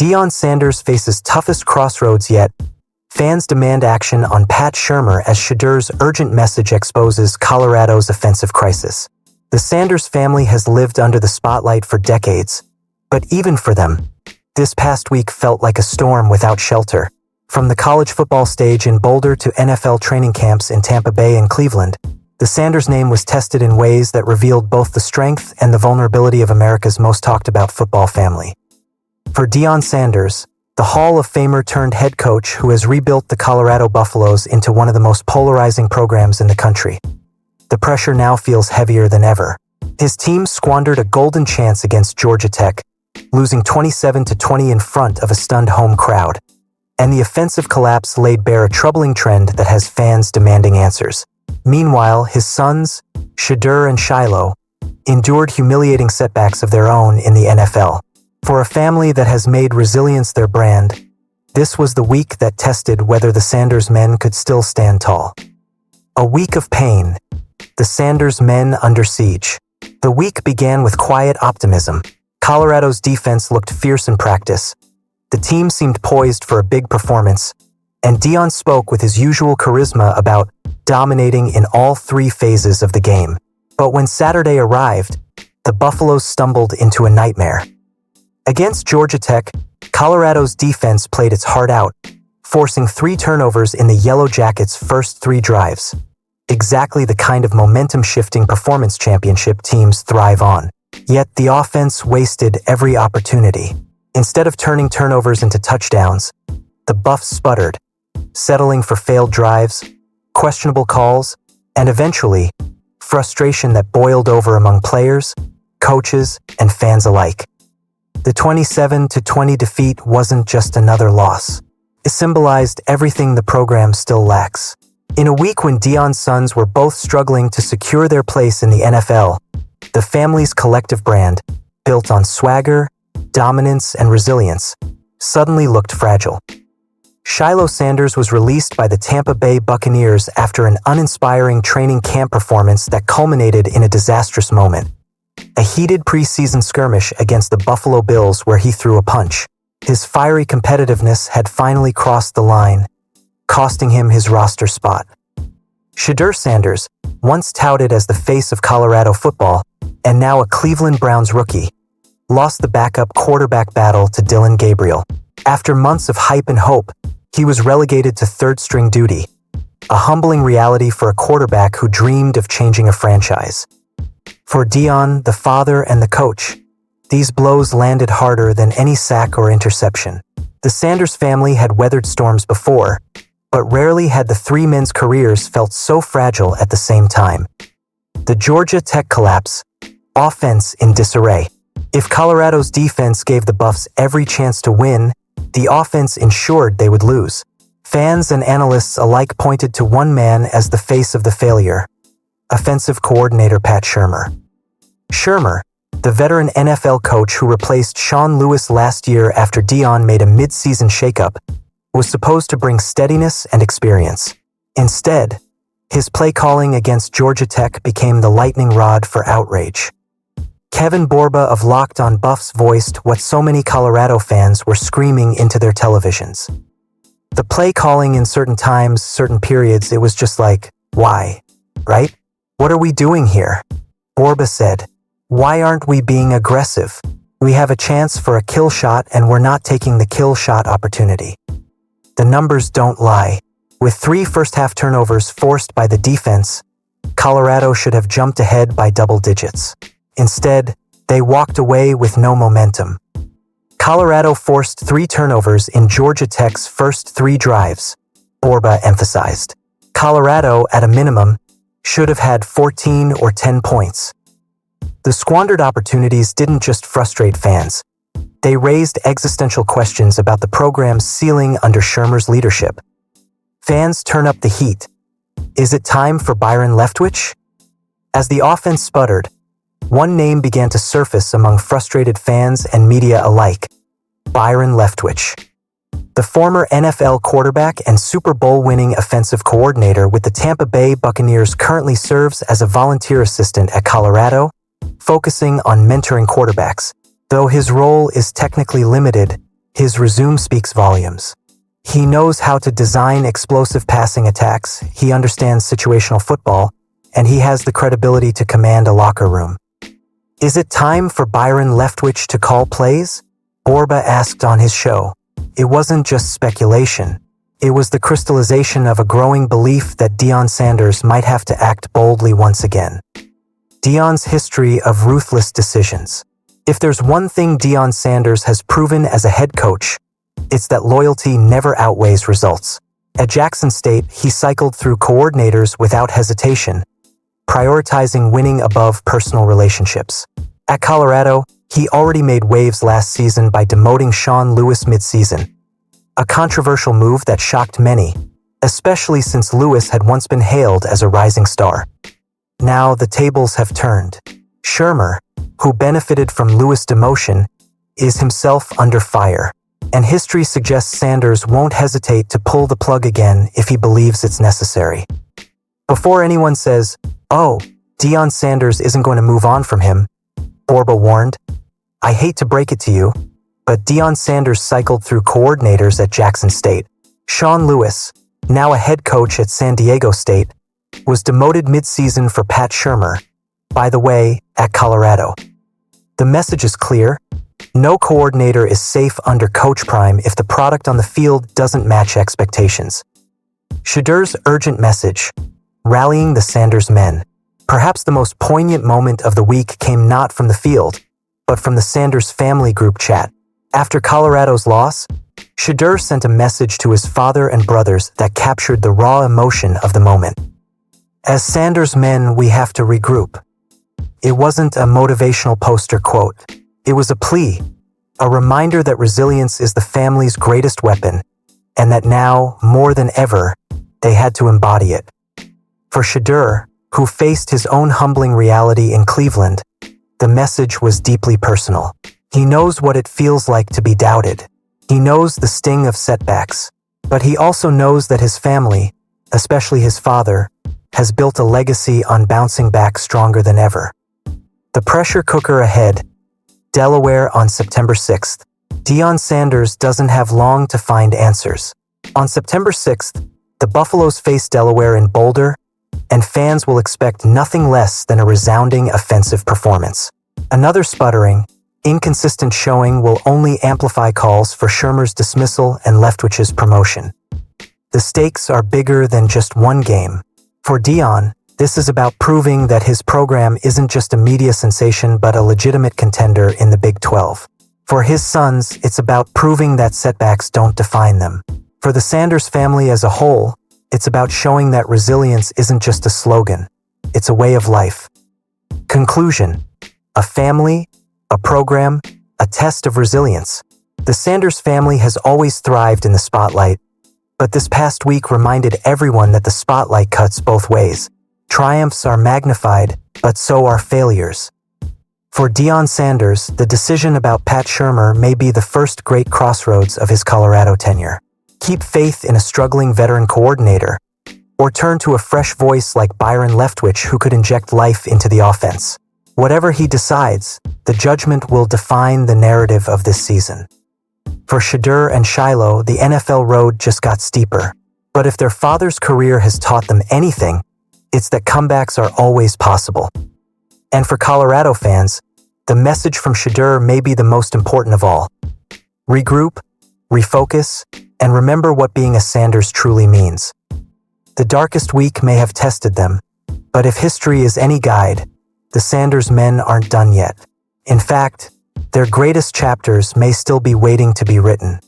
Deion Sanders faces toughest crossroads yet. Fans demand action on Pat Shurmur as Shedeur's urgent message exposes Colorado's offensive crisis. The Sanders family has lived under the spotlight for decades, but even for them, this past week felt like a storm without shelter. From the college football stage in Boulder to NFL training camps in Tampa Bay and Cleveland, the Sanders name was tested in ways that revealed both the strength and the vulnerability of America's most talked about football family. For Deion Sanders, the Hall of Famer turned head coach who has rebuilt the Colorado Buffaloes into one of the most polarizing programs in the country, the pressure now feels heavier than ever. His team squandered a golden chance against Georgia Tech, losing 27-20 in front of a stunned home crowd. And the offensive collapse laid bare a troubling trend that has fans demanding answers. Meanwhile, his sons, Shedeur and Shiloh, endured humiliating setbacks of their own in the NFL. For a family that has made resilience their brand, this was the week that tested whether the Sanders men could still stand tall. A week of pain. The Sanders men under siege. The week began with quiet optimism. Colorado's defense looked fierce in practice. The team seemed poised for a big performance, and Deion spoke with his usual charisma about dominating in all three phases of the game. But when Saturday arrived, the Buffaloes stumbled into a nightmare. Against Georgia Tech, Colorado's defense played its heart out, forcing 3 turnovers in the Yellow Jackets' first 3 drives. Exactly the kind of momentum-shifting performance championship teams thrive on. Yet the offense wasted every opportunity. Instead of turning turnovers into touchdowns, the Buffs sputtered, settling for failed drives, questionable calls, and eventually, frustration that boiled over among players, coaches, and fans alike. The 27-20 defeat wasn't just another loss. It symbolized everything the program still lacks. In a week when Deion's sons were both struggling to secure their place in the NFL, the family's collective brand, built on swagger, dominance, and resilience, suddenly looked fragile. Shiloh Sanders was released by the Tampa Bay Buccaneers after an uninspiring training camp performance that culminated in a disastrous moment. A heated preseason skirmish against the Buffalo Bills where he threw a punch. His fiery competitiveness had finally crossed the line, costing him his roster spot. Shedeur Sanders, once touted as the face of Colorado football, and now a Cleveland Browns rookie, lost the backup quarterback battle to Dillon Gabriel. After months of hype and hope, he was relegated to third-string duty, a humbling reality for a quarterback who dreamed of changing a franchise. For Deion, the father and the coach, these blows landed harder than any sack or interception. The Sanders family had weathered storms before, but rarely had the 3 men's careers felt so fragile at the same time. The Georgia Tech collapse, offense in disarray. If Colorado's defense gave the Buffs every chance to win, the offense ensured they would lose. Fans and analysts alike pointed to one man as the face of the failure: offensive coordinator Pat Shurmur. Shurmur, the veteran NFL coach who replaced Sean Lewis last year after Deion made a mid-season shakeup, was supposed to bring steadiness and experience. Instead, his play calling against Georgia Tech became the lightning rod for outrage. Kevin Borba of Locked On Buffs voiced what so many Colorado fans were screaming into their televisions. The play calling in certain times, certain periods, it was just like, why? Right? What are we doing here? Borba said, why aren't we being aggressive? We have a chance for a kill shot and we're not taking the kill shot opportunity. The numbers don't lie. With 3 first-half turnovers forced by the defense, Colorado should have jumped ahead by double digits. Instead, they walked away with no momentum. Colorado forced 3 turnovers in Georgia Tech's first 3 drives, Borba emphasized. Colorado, at a minimum, should have had 14 or 10 points. The squandered opportunities didn't just frustrate fans. They raised existential questions about the program's ceiling under Shurmur's leadership. Fans turn up the heat. Is it time for Byron Leftwich? As the offense sputtered, one name began to surface among frustrated fans and media alike: Byron Leftwich. The former NFL quarterback and Super Bowl-winning offensive coordinator with the Tampa Bay Buccaneers currently serves as a volunteer assistant at Colorado, focusing on mentoring quarterbacks. Though his role is technically limited, His resume speaks volumes. He knows how to design explosive passing attacks, he understands situational football, and he has the credibility to command a locker room. Is it time for Byron Leftwich to call plays? Borba asked on his show. It wasn't just speculation. It was the crystallization of a growing belief that Deion Sanders might have to act boldly once again. Deion's history of ruthless decisions. If there's one thing Deion Sanders has proven as a head coach, it's that loyalty never outweighs results. At Jackson State, he cycled through coordinators without hesitation, prioritizing winning above personal relationships. At Colorado, he already made waves last season by demoting Sean Lewis mid-season, a controversial move that shocked many, especially since Lewis had once been hailed as a rising star. Now the tables have turned. Shurmur, who benefited from Lewis' demotion, is himself under fire, and history suggests Sanders won't hesitate to pull the plug again if he believes it's necessary. Before anyone says, "Oh, Deion Sanders isn't going to move on from him," Borba warned, "I hate to break it to you, but Deion Sanders cycled through coordinators at Jackson State. Sean Lewis, now a head coach at San Diego State, was demoted mid-season for Pat Shurmur, by the way, at Colorado. The message is clear. No coordinator is safe under Coach Prime if the product on the field doesn't match expectations." Shedeur's urgent message, rallying the Sanders men. Perhaps the most poignant moment of the week came not from the field, but from the Sanders family group chat. After Colorado's loss, Shedeur sent a message to his father and brothers that captured the raw emotion of the moment. "As Sanders men, we have to regroup." It wasn't a motivational poster quote. It was a plea, a reminder that resilience is the family's greatest weapon, and that now, more than ever, they had to embody it. For Shedeur, who faced his own humbling reality in Cleveland, the message was deeply personal. He knows what it feels like to be doubted. He knows the sting of setbacks, but he also knows that his family, especially his father, has built a legacy on bouncing back stronger than ever. The pressure cooker ahead. Delaware on September 6th. Deion Sanders doesn't have long to find answers. On September 6th, the Buffaloes face Delaware in Boulder, and fans will expect nothing less than a resounding offensive performance. Another sputtering, inconsistent showing will only amplify calls for Shurmur's dismissal and Leftwich's promotion. The stakes are bigger than just one game. For Deion, this is about proving that his program isn't just a media sensation but a legitimate contender in the Big 12. For his sons, it's about proving that setbacks don't define them. For the Sanders family as a whole, it's about showing that resilience isn't just a slogan, it's a way of life. Conclusion: a family, a program, a test of resilience. The Sanders family has always thrived in the spotlight, but this past week reminded everyone that the spotlight cuts both ways. Triumphs are magnified, but so are failures. For Deion Sanders, the decision about Pat Shurmur may be the first great crossroads of his Colorado tenure. Keep faith in a struggling veteran coordinator, or turn to a fresh voice like Byron Leftwich who could inject life into the offense. Whatever he decides, the judgment will define the narrative of this season. For Shedeur and Shiloh, the NFL road just got steeper. But if their father's career has taught them anything, it's that comebacks are always possible. And for Colorado fans, the message from Shedeur may be the most important of all. Regroup, refocus, and remember what being a Sanders truly means. The darkest week may have tested them, but if history is any guide, the Sanders men aren't done yet. In fact, their greatest chapters may still be waiting to be written.